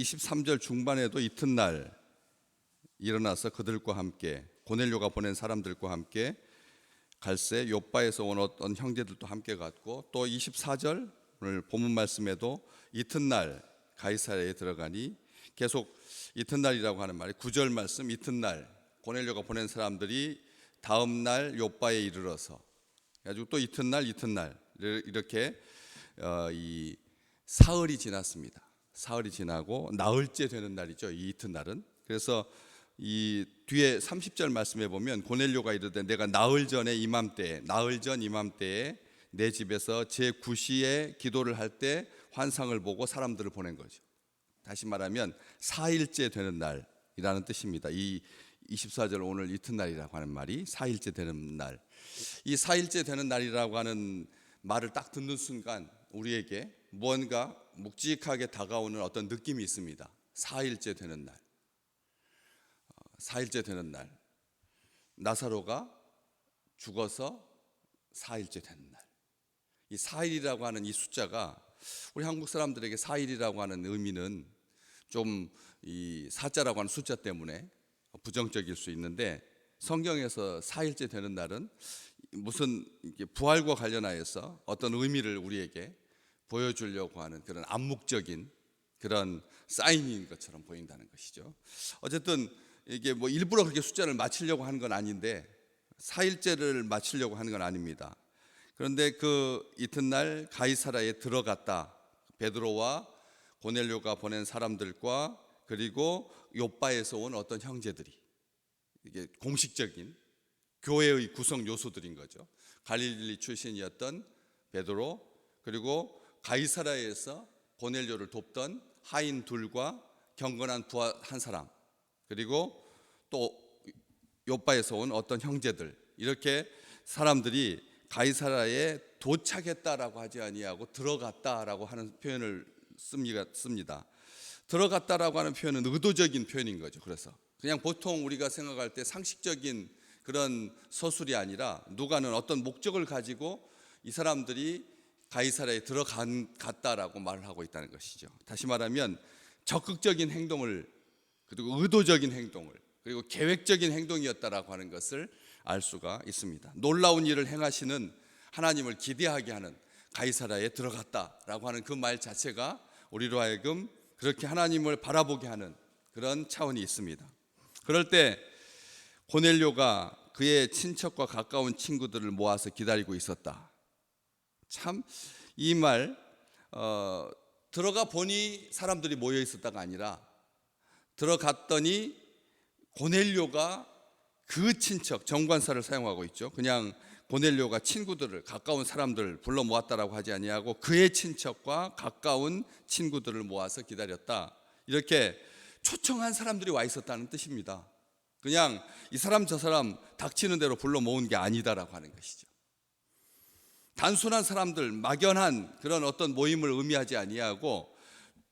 23절 중반에도 이튿날 일어나서 그들과 함께 고넬료가 보낸 사람들과 함께 갈새 욥바에서 온 어떤 형제들도 함께 갔고, 또 24절 오늘 본문 말씀에도 이튿날 가이사랴에 들어가니, 계속 이튿날이라고 하는 말이 9절 말씀, 이튿날 고넬료가 보낸 사람들이 다음 날 욥바에 이르러서 가지고 또 이튿날 이렇게 이 사흘이 지났습니다. 사흘이 지나고 나흘째 되는 날이죠, 이 이튿날은. 그래서 이 뒤에 30절 말씀에 보면 고넬료가 이르되 내가 나흘 전 이맘때에 내 집에서 제9시에 기도를 할 때 환상을 보고 사람들을 보낸 거죠. 다시 말하면 4일째 되는 날이라는 뜻입니다. 이 24절 오늘 이튿날이라고 하는 말이 4일째 되는 날. 이 4일째 되는 날이라고 하는 말을 딱 듣는 순간 우리에게 무언가 묵직하게 다가오는 어떤 느낌이 있습니다. 4일째 되는 날. 4일째 되는 날. 나사로가 죽어서 4일째 되는 날. 이 4일이라고 하는 이 숫자가 우리 한국 사람들에게 4일이라고 하는 의미는 좀 이 사자라고 하는 숫자 때문에 부정적일 수 있는데, 성경에서 4일째 되는 날은 무슨 부활과 관련하여서 어떤 의미를 우리에게 보여주려고 하는 그런 암묵적인 그런 사인인 것처럼 보인다는 것이죠. 어쨌든 이게 뭐 일부러 그렇게 숫자를 맞추려고 하는 건 아닌데, 4일째를 맞추려고 하는 건 아닙니다. 그런데 그 이튿날 가이사랴에 들어갔다. 베드로와 고넬료가 보낸 사람들과 그리고 욥바에서 온 어떤 형제들이, 이게 공식적인 교회의 구성 요소들인 거죠. 갈릴리 출신이었던 베드로, 그리고 가이사랴에서 고넬료를 돕던 하인 둘과 경건한 부하 한 사람, 그리고 또 욥바에서 온 어떤 형제들, 이렇게 사람들이 가이사랴에 도착했다라고 하지 아니하고 들어갔다라고 하는 표현을 씁니다. 들어갔다라고 하는 표현은 의도적인 표현인 거죠. 그래서 그냥 보통 우리가 생각할 때 상식적인 그런 서술이 아니라 누가는 어떤 목적을 가지고 이 사람들이 가이사랴에 들어갔다라고 말을 하고 있다는 것이죠. 다시 말하면 적극적인 행동을, 그리고 의도적인 행동을, 그리고 계획적인 행동이었다라고 하는 것을 알 수가 있습니다. 놀라운 일을 행하시는 하나님을 기대하게 하는 가이사랴에 들어갔다라고 하는 그 말 자체가 우리로 하여금 그렇게 하나님을 바라보게 하는 그런 차원이 있습니다. 그럴 때 고넬료가 그의 친척과 가까운 친구들을 모아서 기다리고 있었다. 참 이 말 들어가 보니 사람들이 모여 있었다가 아니라 들어갔더니 고넬료가 그 친척, 정관사를 사용하고 있죠. 그냥 고넬료가 친구들을, 가까운 사람들을 불러 모았다라고 하지 아니하고 그의 친척과 가까운 친구들을 모아서 기다렸다. 이렇게 초청한 사람들이 와 있었다는 뜻입니다. 그냥 이 사람 저 사람 닥치는 대로 불러 모은 게 아니다라고 하는 것이죠. 단순한 사람들, 막연한 그런 어떤 모임을 의미하지 아니하고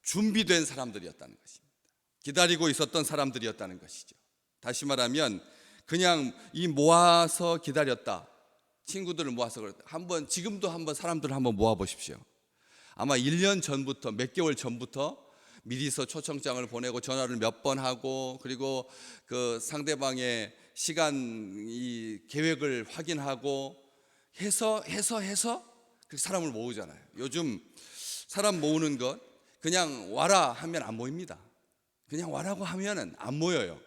준비된 사람들이었다는 것입니다. 기다리고 있었던 사람들이었다는 것이죠. 다시 말하면 그냥 이 모아서 기다렸다. 친구들을 모아서 그랬다. 지금도 한번 사람들을 한번 모아 보십시오. 아마 1년 전부터, 몇 개월 전부터 미리서 초청장을 보내고 전화를 몇 번 하고, 그리고 그 상대방의 시간 이 계획을 확인하고 해서 그 사람을 모으잖아요. 요즘 사람 모으는 것 그냥 와라 하면 안 모입니다. 그냥 와라고 하면은 안 모여요.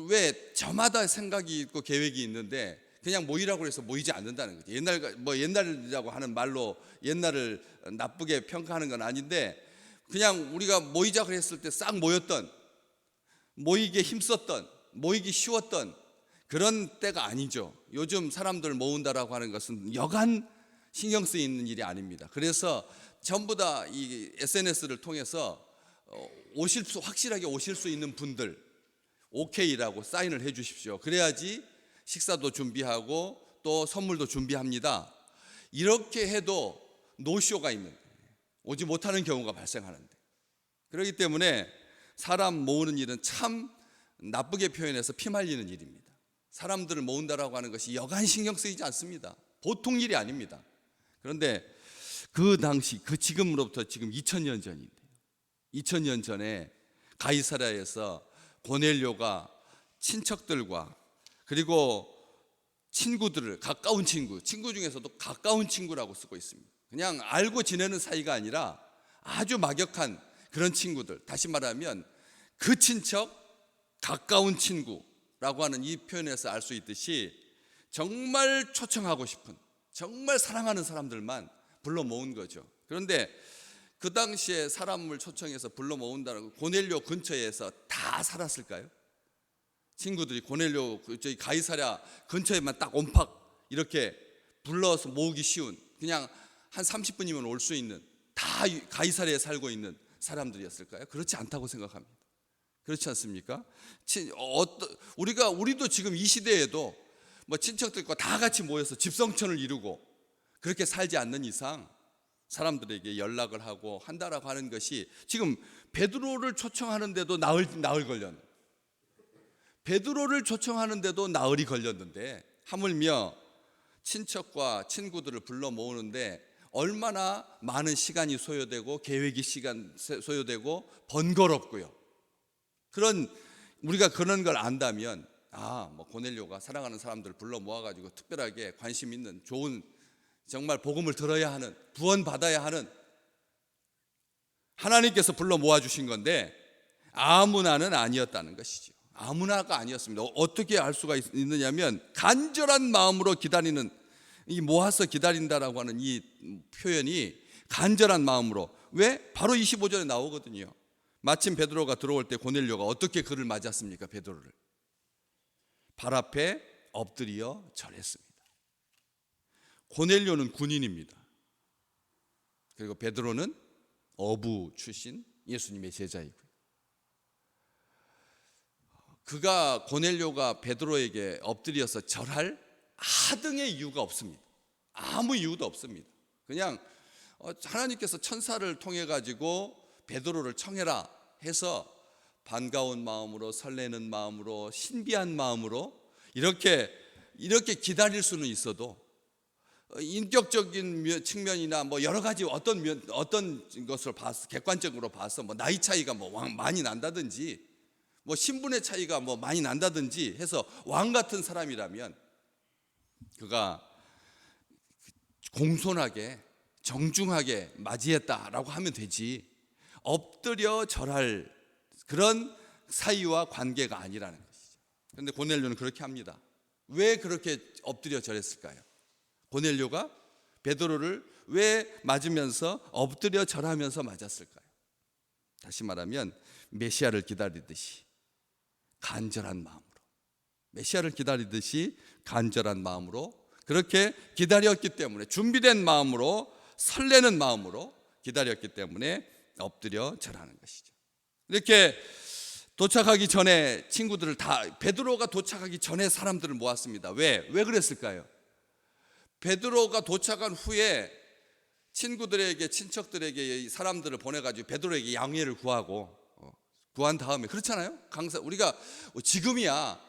왜? 저마다 생각이 있고 계획이 있는데 그냥 모이라고 해서 모이지 않는다는 거죠. 옛날이라고 하는 말로 옛날을 나쁘게 평가하는 건 아닌데, 그냥 우리가 모이자 그랬을 때 싹 모였던, 모이기에 힘썼던, 모이기 쉬웠던 그런 때가 아니죠. 요즘 사람들 모은다라고 하는 것은 여간 신경 쓰이는 일이 아닙니다. 그래서 전부 다 이 SNS를 통해서 확실하게 오실 수 있는 분들 오케이라고 사인을 해 주십시오. 그래야지 식사도 준비하고 또 선물도 준비합니다. 이렇게 해도 노쇼가 있는데, 오지 못하는 경우가 발생하는데, 그렇기 때문에 사람 모으는 일은 참 나쁘게 표현해서 피말리는 일입니다. 사람들을 모은다라고 하는 것이 여간 신경 쓰이지 않습니다. 보통 일이 아닙니다. 그런데 그 당시, 지금으로부터 지금 2000년 전인데, 2000년 전에 가이사랴에서 고넬료가 친척들과 그리고 친구들을, 가까운 친구 중에서도 가까운 친구라고 쓰고 있습니다. 그냥 알고 지내는 사이가 아니라 아주 막역한 그런 친구들, 다시 말하면 그 친척, 가까운 친구라고 하는 이 표현에서 알 수 있듯이 정말 초청하고 싶은, 정말 사랑하는 사람들만 불러 모은 거죠. 그런데 그 당시에 사람을 초청해서 불러 모은다는 고넬료 근처에서 다 살았을까요? 친구들이 고넬료 저희 가이사랴 근처에만 딱 온팍 이렇게 불러서 모으기 쉬운, 그냥 한 30분이면 올 수 있는, 다 가이사랴에 살고 있는 사람들이었을까요? 그렇지 않다고 생각합니다. 그렇지 않습니까? 우리도 지금 이 시대에도 뭐 친척들과 다 같이 모여서 집성촌을 이루고 그렇게 살지 않는 이상 사람들에게 연락을 하고 한다라고 하는 것이, 지금 베드로를 초청하는데도 나흘 걸렸는데, 베드로를 초청하는데도 나흘이 걸렸는데 하물며 친척과 친구들을 불러 모으는데 얼마나 많은 시간이 소요되고 계획이 소요되고 번거롭고요. 우리가 그런 걸 안다면, 뭐 고넬료가 사랑하는 사람들을 불러 모아가지고 특별하게 관심 있는, 좋은, 정말 복음을 들어야 하는, 구원 받아야 하는, 하나님께서 불러 모아주신 건데 아무나는 아니었다는 것이죠. 아무나가 아니었습니다. 어떻게 알 수가 있느냐면 간절한 마음으로 기다리는, 이 모아서 기다린다라고 하는 이 표현이 간절한 마음으로, 왜? 바로 25절에 나오거든요. 마침 베드로가 들어올 때 고넬료가 어떻게 그를 맞았습니까? 베드로를 발 앞에 엎드려 절했습니다. 고넬료는 군인입니다. 그리고 베드로는 어부 출신 예수님의 제자이고요. 고넬료가 베드로에게 엎드려서 절할 하등의 이유가 없습니다. 아무 이유도 없습니다. 그냥 하나님께서 천사를 통해 가지고 베드로를 청해라 해서 반가운 마음으로, 설레는 마음으로, 신비한 마음으로 이렇게 기다릴 수는 있어도, 인격적인 측면이나 뭐 여러 가지 어떤 것을 봐서, 객관적으로 봐서 뭐 나이 차이가 뭐 많이 난다든지, 뭐 신분의 차이가 뭐 많이 난다든지 해서 왕 같은 사람이라면 그가 공손하게 정중하게 맞이했다라고 하면 되지, 엎드려 절할 그런 사이와 관계가 아니라는 것이죠. 그런데 고넬료는 그렇게 합니다. 왜 그렇게 엎드려 절했을까요? 고넬료가 베드로를 왜 맞으면서 엎드려 절하면서 맞았을까요? 다시 말하면 메시아를 기다리듯이 간절한 마음으로, 메시아를 기다리듯이 간절한 마음으로 그렇게 기다렸기 때문에, 준비된 마음으로, 설레는 마음으로 기다렸기 때문에 엎드려 절하는 것이죠. 이렇게 도착하기 전에 친구들을 베드로가 도착하기 전에 사람들을 모았습니다. 왜 그랬을까요? 베드로가 도착한 후에 친구들에게, 친척들에게 이 사람들을 보내가지고 베드로에게 양해를 구한 다음에, 그렇잖아요. 우리가 지금이야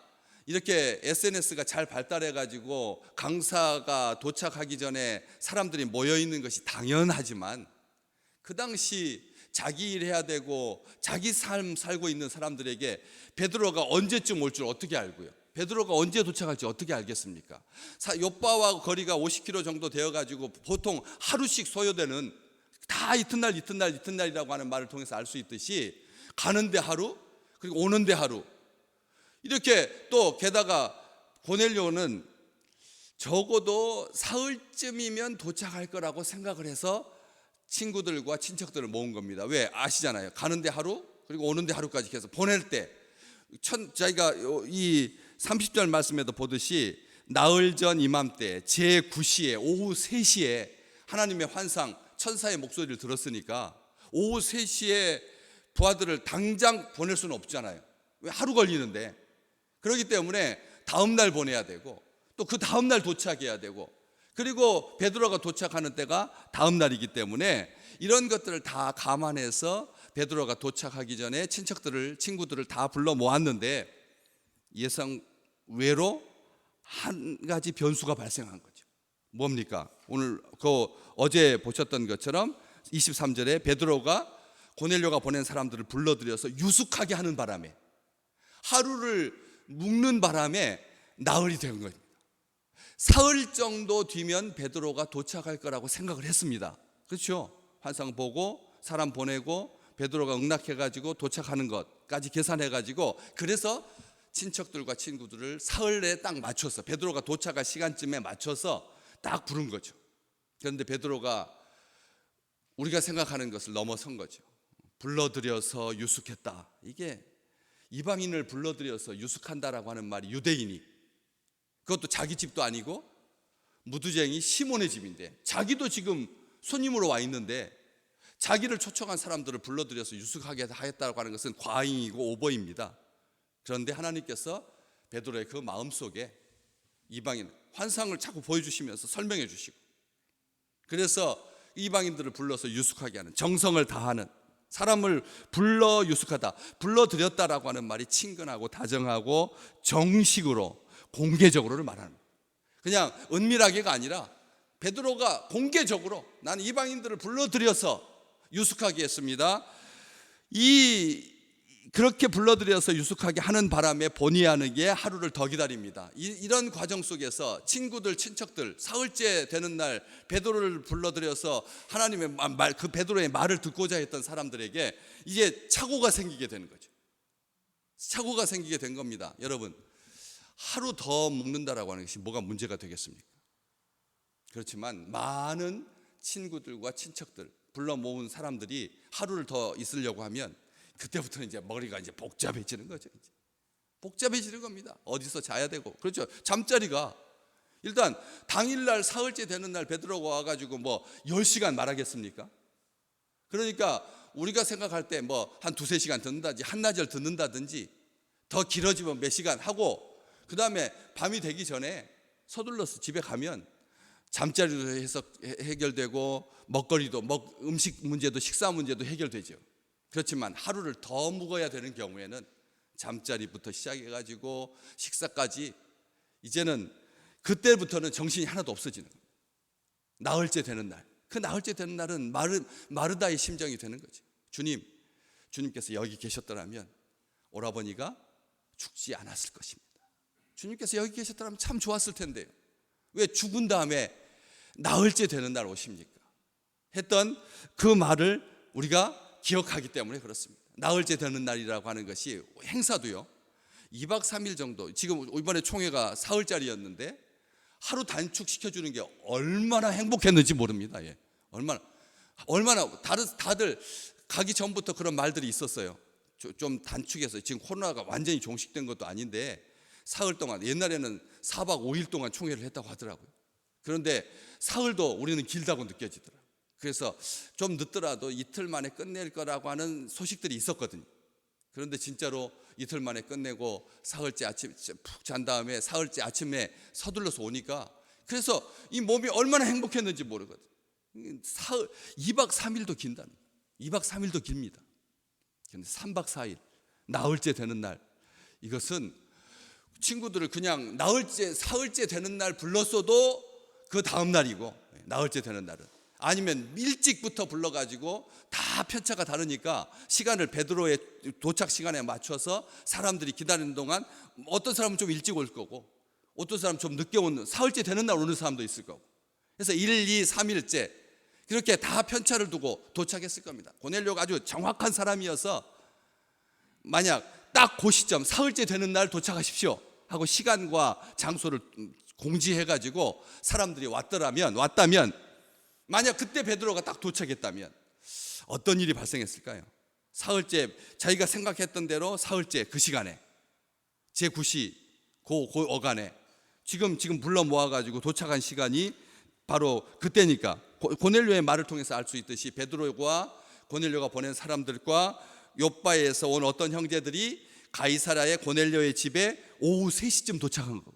이렇게 SNS가 잘 발달해가지고 강사가 도착하기 전에 사람들이 모여 있는 것이 당연하지만, 그 당시 자기 일 해야 되고 자기 삶 살고 있는 사람들에게 베드로가 언제쯤 올 줄 어떻게 알고요? 베드로가 언제 도착할지 어떻게 알겠습니까? 요바와 거리가 50km 정도 되어가지고 보통 하루씩 소요되는, 다 이튿날이라고 하는 말을 통해서 알 수 있듯이 가는데 하루, 그리고 오는데 하루, 이렇게, 또 게다가 고넬료는 적어도 사흘쯤이면 도착할 거라고 생각을 해서 친구들과 친척들을 모은 겁니다. 왜? 아시잖아요. 가는데 하루, 그리고 오는데 하루까지 해서 보낼 때, 자기가 이 30절 말씀에도 보듯이 나흘 전 이맘때 제9시에, 오후 3시에 하나님의 환상, 천사의 목소리를 들었으니까 오후 3시에 부하들을 당장 보낼 수는 없잖아요. 왜? 하루 걸리는데. 그렇기 때문에 다음 날 보내야 되고, 또 그 다음 날 도착해야 되고, 그리고 베드로가 도착하는 때가 다음 날이기 때문에 이런 것들을 다 감안해서 베드로가 도착하기 전에 친구들을 다 불러 모았는데, 예상 외로 한 가지 변수가 발생한 거죠. 뭡니까? 어제 보셨던 것처럼 23절에 베드로가 고넬료가 보낸 사람들을 불러들여서 유숙하게 하는 바람에, 하루를 묵는 바람에 나흘이 된 겁니다. 사흘 정도 뒤면 베드로가 도착할 거라고 생각을 했습니다. 그렇죠? 환상 보고 사람 보내고 베드로가 응낙해가지고 도착하는 것까지 계산해가지고, 그래서 친척들과 친구들을 사흘에 딱 맞춰서 베드로가 도착할 시간쯤에 맞춰서 딱 부른 거죠. 그런데 베드로가 우리가 생각하는 것을 넘어선 거죠. 불러들여서 유숙했다. 이게 이방인을 불러들여서 유숙한다라고 하는 말이, 유대인이, 그것도 자기 집도 아니고 무두쟁이 시몬의 집인데, 자기도 지금 손님으로 와 있는데 자기를 초청한 사람들을 불러들여서 유숙하게 하였다고 하는 것은 과잉이고 오버입니다. 그런데 하나님께서 베드로의 그 마음속에 이방인 환상을 자꾸 보여주시면서 설명해 주시고, 그래서 이방인들을 불러서 유숙하게 하는, 정성을 다하는, 사람을 불러 유숙하다, 불러들였다라고 하는 말이 친근하고 다정하고 정식으로 공개적으로를 말하는 거예요. 그냥 은밀하게가 아니라 베드로가 공개적으로 나는 이방인들을 불러들여서 유숙하게 했습니다. 그렇게 불러들여서 유숙하게 하는 바람에 본의 아니게 하루를 더 기다립니다. 이런 과정 속에서 친구들, 친척들, 사흘째 되는 날 베드로를 불러들여서 하나님의 말, 그 베드로의 말을 듣고자 했던 사람들에게 이제 착오가 생기게 되는 거죠. 착오가 생기게 된 겁니다. 여러분, 하루 더 묵는다라고 하는 것이 뭐가 문제가 되겠습니까? 그렇지만 많은 친구들과 친척들, 불러 모은 사람들이 하루를 더 있으려고 하면 그때부터는 이제 머리가 이제 복잡해지는 거죠. 이제 복잡해지는 겁니다. 어디서 자야 되고, 그렇죠. 잠자리가 일단 당일날 사흘째 되는 날 베드로가 와가지고 뭐 10시간 말하겠습니까? 그러니까 우리가 생각할 때 뭐 한 2-3시간 듣는다든지 한나절 듣는다든지 더 길어지면 몇 시간 하고, 그 다음에 밤이 되기 전에 서둘러서 집에 가면 잠자리도 해결되고 먹거리도, 음식 문제도, 식사 문제도 해결되죠. 그렇지만 하루를 더 묵어야 되는 경우에는 잠자리부터 시작해가지고 식사까지, 이제는 그때부터는 정신이 하나도 없어지는 거예요. 나흘째 되는 날, 그 나흘째 되는 날은 마르다의 심정이 되는 거죠. 주님께서 여기 계셨더라면 오라버니가 죽지 않았을 것입니다. 주님께서 여기 계셨더라면 참 좋았을 텐데요. 왜 죽은 다음에 나흘째 되는 날 오십니까? 했던 그 말을 우리가 기억하기 때문에 그렇습니다. 나흘째 되는 날이라고 하는 것이, 행사도요 2박 3일 정도, 지금 이번에 총회가 사흘짜리였는데 하루 단축시켜주는 게 얼마나 행복했는지 모릅니다. 예. 얼마나 다들 가기 전부터 그런 말들이 있었어요. 좀 단축해서, 지금 코로나가 완전히 종식된 것도 아닌데 사흘 동안, 옛날에는 4박 5일 동안 총회를 했다고 하더라고요. 그런데 사흘도 우리는 길다고 느껴지더라고요. 그래서 좀 늦더라도 이틀 만에 끝낼 거라고 하는 소식들이 있었거든요. 그런데 진짜로 이틀 만에 끝내고 사흘째 아침 푹 잔 다음에 사흘째 아침에 서둘러서 오니까, 그래서 이 몸이 얼마나 행복했는지 모르거든요. 2박 3일도 긴다는 거예요. 2박 3일도 깁니다. 그런데 3박 4일, 나흘째 되는 날, 이것은 친구들을 그냥 나흘째, 사흘째 되는 날 불렀어도 그 다음 날이고, 나흘째 되는 날은, 아니면 일찍부터 불러가지고 다 편차가 다르니까 시간을 베드로의 도착 시간에 맞춰서 사람들이 기다리는 동안 어떤 사람은 좀 일찍 올 거고 어떤 사람은 좀 늦게 오는, 사흘째 되는 날 오는 사람도 있을 거고, 그래서 1, 2, 3일째 그렇게 다 편차를 두고 도착했을 겁니다. 고넬료가 아주 정확한 사람이어서 만약 딱 그 시점, 사흘째 되는 날 도착하십시오 하고 시간과 장소를 공지해가지고 사람들이 왔다면, 만약 그때 베드로가 딱 도착했다면 어떤 일이 발생했을까요? 사흘째, 자기가 생각했던 대로 사흘째 그 시간에, 제9시 그 어간에 지금 불러 모아가지고 도착한 시간이 바로 그때니까, 고넬료의 말을 통해서 알 수 있듯이 베드로와 고넬료가 보낸 사람들과 요바에서 온 어떤 형제들이 가이사랴의 고넬료의 집에 오후 3시쯤 도착한 겁니다.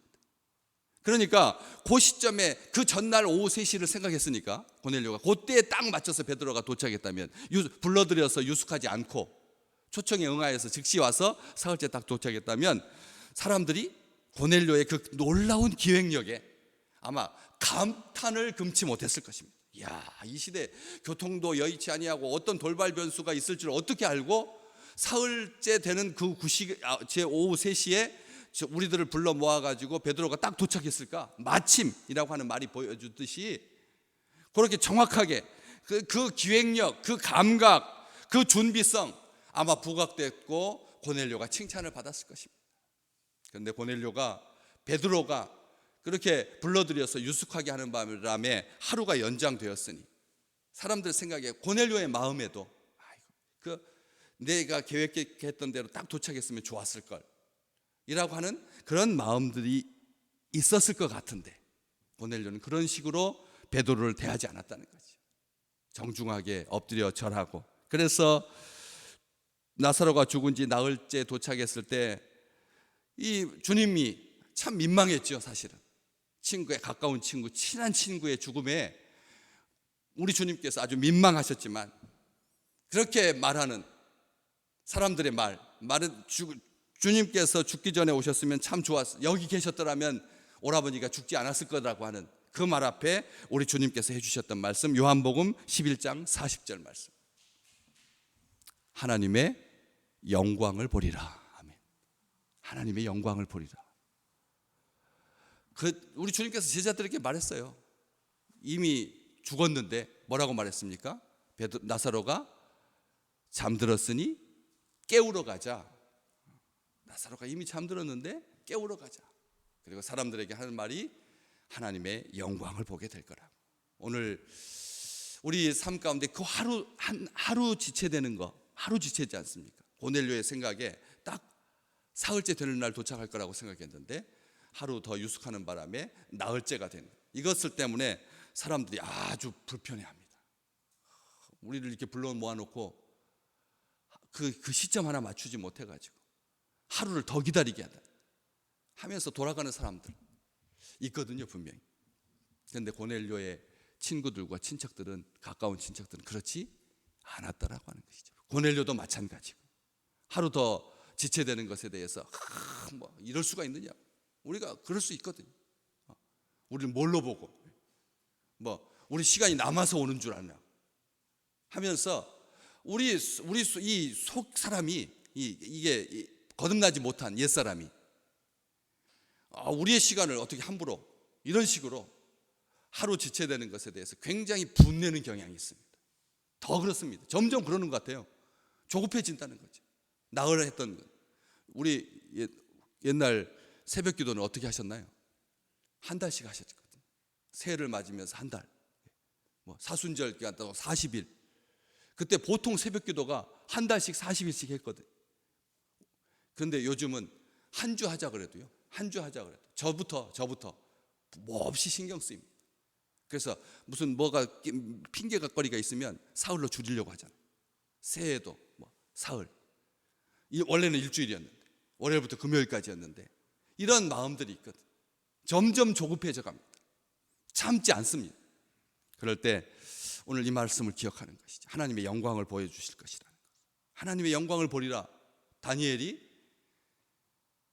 그러니까 그 시점에, 그 전날 오후 3시를 생각했으니까 고넬료가 그때에 딱 맞춰서 베드로가 도착했다면, 불러들여서 유숙하지 않고 초청에 응하여서 즉시 와서 사흘째 딱 도착했다면, 사람들이 고넬료의 그 놀라운 기획력에 아마 감탄을 금치 못했을 것입니다. 야, 이 시대 교통도 여의치 아니하고 어떤 돌발 변수가 있을 줄 어떻게 알고 사흘째 되는 그 제 오후 3시에 우리들을 불러 모아가지고 베드로가 딱 도착했을까? 마침이라고 하는 말이 보여주듯이 그렇게 정확하게 그 기획력, 그 감각, 그 준비성 아마 부각됐고 고넬료가 칭찬을 받았을 것입니다. 그런데 고넬료가 베드로가 그렇게 불러들여서 유숙하게 하는 바람에 하루가 연장되었으니 사람들 생각에 고넬료의 마음에도 내가 계획했던 대로 딱 도착했으면 좋았을 걸 이라고 하는 그런 마음들이 있었을 것 같은데 고넬료는 그런 식으로 베드로를 대하지 않았다는 거죠. 정중하게 엎드려 절하고, 그래서 나사로가 죽은 지 나흘째 도착했을 때 이 주님이 참 민망했죠. 사실은 친구의 가까운 친구, 친한 친구의 죽음에 우리 주님께서 아주 민망하셨지만 그렇게 말하는 사람들의 말은 주님께서 죽기 전에 오셨으면 참 좋았어, 여기 계셨더라면 오라버니가 죽지 않았을 거라고 하는 그 말 앞에 우리 주님께서 해주셨던 말씀, 요한복음 11장 40절 말씀, 하나님의 영광을 보리라. 아멘. 하나님의 영광을 보리라. 우리 주님께서 제자들에게 말했어요. 이미 죽었는데 뭐라고 말했습니까? 나사로가 잠들었으니 깨우러 가자. 나사로가 이미 잠들었는데 깨우러 가자. 그리고 사람들에게 하는 말이 하나님의 영광을 보게 될 거라고. 오늘 우리 삶 가운데 그 하루 지체되는 거, 하루 지체지 않습니까? 고넬료의 생각에 딱 사흘째 되는 날 도착할 거라고 생각했는데 하루 더 유숙하는 바람에 나흘째가 된 이것을 때문에 사람들이 아주 불편해합니다. 우리를 이렇게 불러 모아놓고 그 시점 하나 맞추지 못해가지고 하루를 더 기다리게 하면서 돌아가는 사람들 있거든요, 분명히. 그런데 고넬료의 친구들과 친척들은, 가까운 친척들은 그렇지 않았다라고 하는 것이죠. 고넬료도 마찬가지고 하루 더 지체되는 것에 대해서 뭐 이럴 수가 있느냐, 우리가 그럴 수 있거든요. 우리를 뭘로 보고 우리 시간이 남아서 오는 줄 아나 하면서 우리 이 속 사람이 이게 거듭나지 못한 옛 사람이 우리의 시간을 어떻게 함부로 이런 식으로 하루 지체되는 것에 대해서 굉장히 분내는 경향이 있습니다. 더 그렇습니다. 점점 그러는 것 같아요. 조급해진다는 거죠. 나흘 했던 것. 우리 옛날 새벽 기도는 어떻게 하셨나요? 한 달씩 하셨거든요. 새해를 맞으면서 한 달. 사순절 기간 또 40일. 그때 보통 새벽 기도가 한 달씩 40일씩 했거든요. 그런데 요즘은 한 주 하자 그래도요. 한 주 하자 그래도 저부터 뭐 없이 신경 쓰입니다. 그래서 무슨 뭐가 핑계가 거리가 있으면 사흘로 줄이려고 하잖아요. 새해도 사흘. 원래는 일주일이었는데 월요일부터 금요일까지였는데 이런 마음들이 있거든. 점점 조급해져 갑니다. 참지 않습니다. 그럴 때 오늘 이 말씀을 기억하는 것이죠. 하나님의 영광을 보여주실 것이라는 것. 하나님의 영광을 보리라. 다니엘이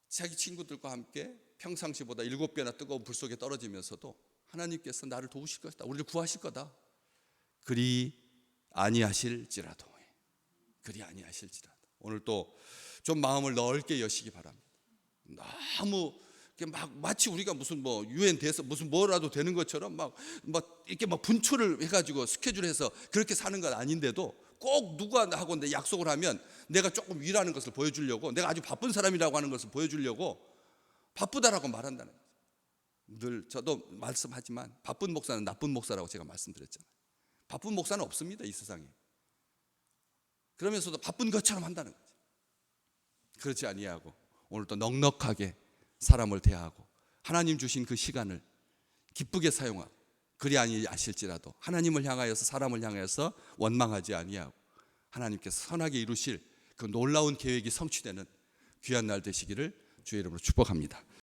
자기 친구들과 함께 평상시보다 7배나 뜨거운 불 속에 떨어지면서도 하나님께서 나를 도우실 것이다, 우리를 구하실 거다. 그리 아니하실지라도. 오늘 또 좀 마음을 넓게 여시기 바랍니다. 너무 마치 우리가 무슨 유엔 돼서 무슨 뭐라도 되는 것처럼 이렇게 분초를 해가지고 스케줄해서 그렇게 사는 건 아닌데도 꼭 누구하고 내 약속을 하면 내가 조금 위라는 것을 보여주려고, 내가 아주 바쁜 사람이라고 하는 것을 보여주려고 바쁘다라고 말한다는 거죠. 늘 저도 말씀하지만 바쁜 목사는 나쁜 목사라고 제가 말씀드렸잖아요. 바쁜 목사는 없습니다, 이 세상에. 그러면서도 바쁜 것처럼 한다는 거죠. 그렇지 아니하고 오늘 또 넉넉하게 사람을 대하고 하나님 주신 그 시간을 기쁘게 사용하고, 그리 아니하실지라도 하나님을 향하여서, 사람을 향하여서 원망하지 아니하고 하나님께서 선하게 이루실 그 놀라운 계획이 성취되는 귀한 날 되시기를 주의 이름으로 축복합니다.